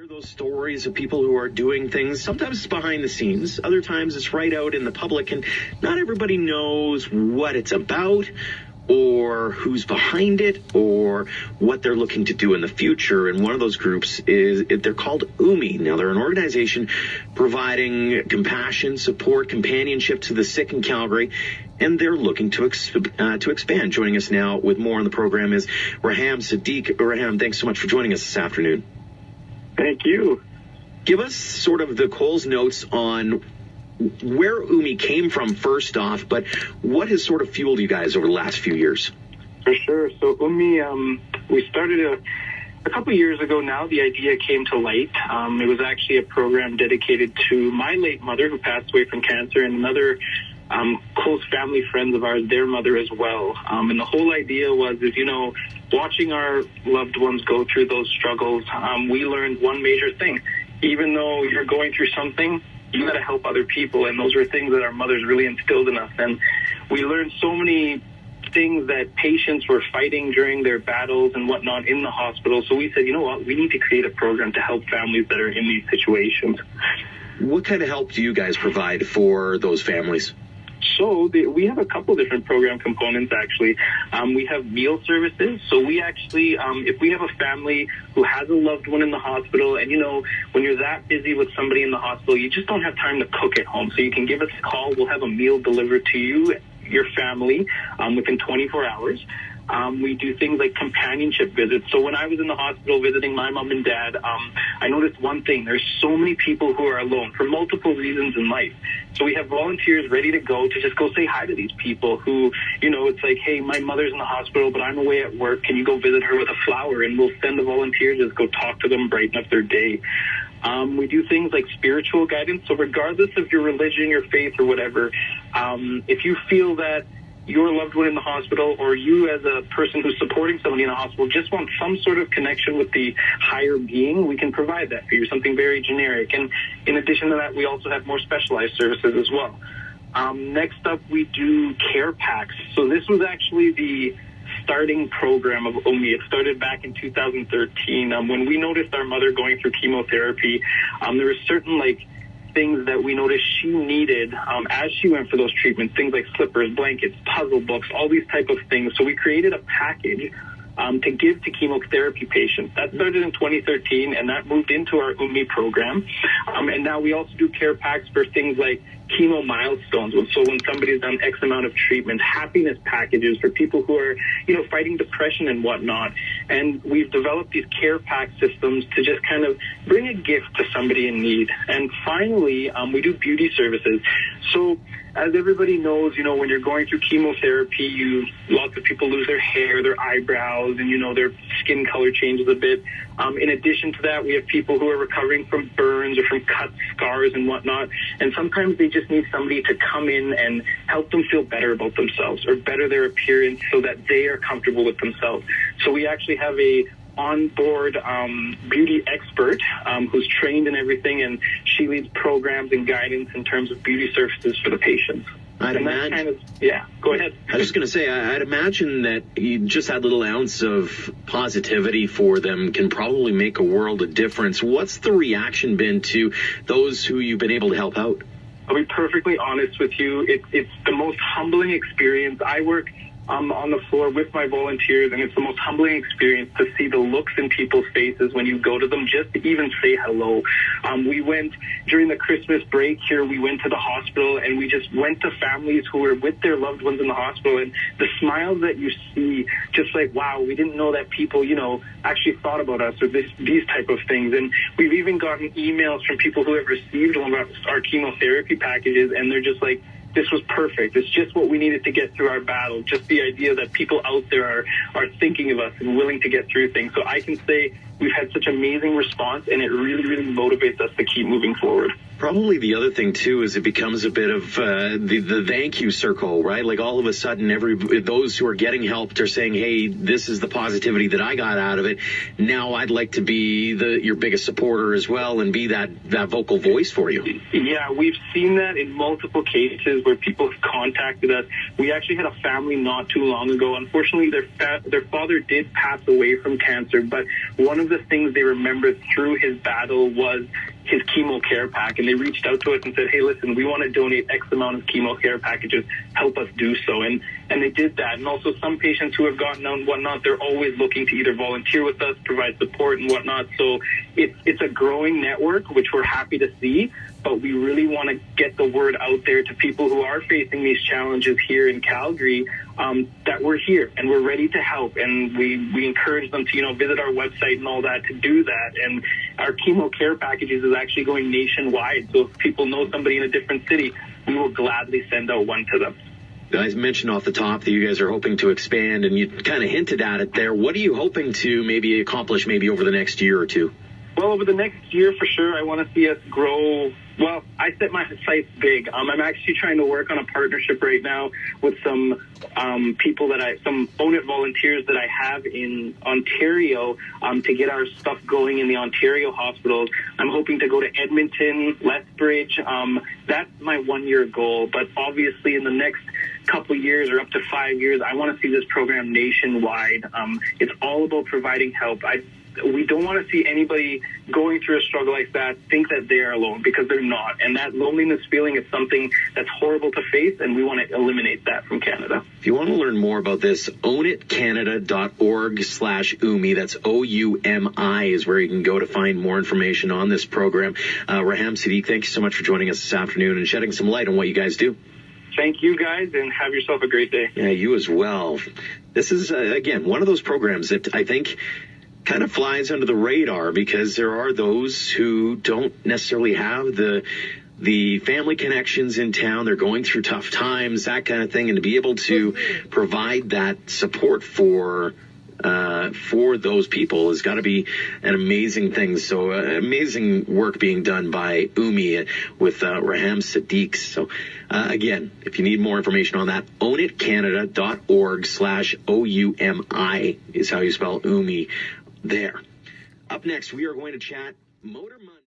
hear those stories of people who are doing things. Sometimes it's behind the scenes. Other times it's right out in the public, and not everybody knows what it's about or who's behind it or what they're looking to do in the future. And one of those groups they're called OUMI. Now, they're an organization providing compassion, support, companionship to the sick in Calgary, and they're looking to expand. Joining us now with more on the program is Raham Sadiq. Raham, thanks so much for joining us this afternoon. Thank you. Give us sort of the Coles notes on where OUMI came from first off, but what has sort of fueled you guys over the last few years? For sure. So OUMI, we started a couple of years ago now. The idea came to light. It was actually a program dedicated to my late mother, who passed away from cancer, and another close family friends of ours, their mother as well. And the whole idea was, watching our loved ones go through those struggles, we learned one major thing. Even though you're going through something, you got to help other people. And those were things that our mothers really instilled in us. And we learned so many things that patients were fighting during their battles and whatnot in the hospital. So we said, you know what, we need to create a program to help families that are in these situations. What kind of help do you guys provide for those families? So we have a couple different program components, actually. We have meal services. So we actually, if we have a family who has a loved one in the hospital, and, when you're that busy with somebody in the hospital, you just don't have time to cook at home. So you can give us a call. We'll have a meal delivered to you, your family, within 24 hours. We do things like companionship visits. So when I was in the hospital visiting my mom and dad, I noticed one thing. There's so many people who are alone for multiple reasons in life. So we have volunteers ready to go to just go say hi to these people who, it's like, hey, my mother's in the hospital, but I'm away at work. Can you go visit her with a flower? And we'll send the volunteers to go talk to them, brighten up their day. We do things like spiritual guidance. So regardless of your religion, your faith, or whatever, if you feel that your loved one in the hospital, or you as a person who's supporting somebody in the hospital just want some sort of connection with the higher being, we can provide that for you, something very generic. And in addition to that, we also have more specialized services as well. Next up, we do care packs. So this was actually the starting program of OUMI. It started back in 2013. When we noticed our mother going through chemotherapy, there were certain things that we noticed she needed as she went for those treatments, things like slippers, blankets, puzzle books, all these type of things. So we created a package to give to chemotherapy patients. That started in 2013, and that moved into our OUMI program. And now we also do care packs for things like chemo milestones. So when somebody's done X amount of treatment, happiness packages for people who are, fighting depression and whatnot. And we've developed these care pack systems to just kind of bring a gift to somebody in need. And finally, we do beauty services. So as everybody knows, when you're going through chemotherapy, lots of people lose their hair, their eyebrows, and, their skin color changes a bit. In addition to that, we have people who are recovering from burns or from cuts, scars, and whatnot. And sometimes they just need somebody to come in and help them feel better about themselves or better their appearance so that they are comfortable with themselves. So we actually have a on-board beauty expert who's trained in everything, and she leads programs and guidance in terms of beauty services for the patients. I'd imagine. Go ahead. I was just going to say, I'd imagine that you just that little ounce of positivity for them can probably make a world of difference. What's the reaction been to those who you've been able to help out? I'll be perfectly honest with you. It's the most humbling experience. I work on the floor with my volunteers, and it's the most humbling experience to see the looks in people's faces when you go to them just to even say hello. We went during the Christmas break here, we went to the hospital, and we just went to families who were with their loved ones in the hospital, and the smiles that you see, just like, wow, we didn't know that people, actually thought about us or these type of things. And we've even gotten emails from people who have received one of our chemotherapy packages, and they're just like, this was perfect. It's just what we needed to get through our battle. Just the idea that people out there are thinking of us and willing to get through things. So I can say we've had such amazing response, and it really, really motivates us to keep moving forward. Probably the other thing, too, is it becomes a bit of the thank you circle, right? Like all of a sudden, those who are getting help are saying, hey, this is the positivity that I got out of it. Now I'd like to be your biggest supporter as well and be that vocal voice for you. Yeah, we've seen that in multiple cases where people have contacted us. We actually had a family not too long ago. Unfortunately, their father did pass away from cancer, but one of of the things they remembered through his battle was his chemo care pack. And they reached out to us and said, hey, listen, we want to donate X amount of chemo care packages. Help us do so. And they did that. And also some patients who have gotten out and whatnot, they're always looking to either volunteer with us, provide support and whatnot. So it's a growing network, which we're happy to see. But we really want to get the word out there to people who are facing these challenges here in Calgary, that we're here and we're ready to help. And we encourage them to, visit our website and all that to do that. And our chemo care packages is actually going nationwide. So if people know somebody in a different city, we will gladly send out one to them. You guys mentioned off the top that you guys are hoping to expand, and you kind of hinted at it there. What are you hoping to maybe accomplish maybe over the next year or two? Well, over the next year, for sure, I want to see us grow. Well, I set my sights big. I'm actually trying to work on a partnership right now with some people some Own It volunteers that I have in Ontario to get our stuff going in the Ontario hospitals. I'm hoping to go to Edmonton, Lethbridge. That's my 1-year goal. But obviously, in the next couple years or up to 5 years, I want to see this program nationwide. It's all about providing help. We don't want to see anybody going through a struggle like that think that they are alone, because they're not. And that loneliness feeling is something that's horrible to face, and we want to eliminate that from Canada. If you want to learn more about this, ownitcanada.org/OUMI. That's OUMI is where you can go to find more information on this program. Raham Siddiq, thank you so much for joining us this afternoon and shedding some light on what you guys do. Thank you, guys, and have yourself a great day. Yeah, you as well. This is, again, one of those programs that I think kind of flies under the radar, because there are those who don't necessarily have the family connections in town. They're going through tough times, that kind of thing, and to be able to provide that support for those people has got to be an amazing thing. So amazing work being done by OUMI with Raham Siddiq. So again, if you need more information on that, ownitcanada.org/OUMI is how you spell OUMI there. Up next, we are going to chat Motor Money.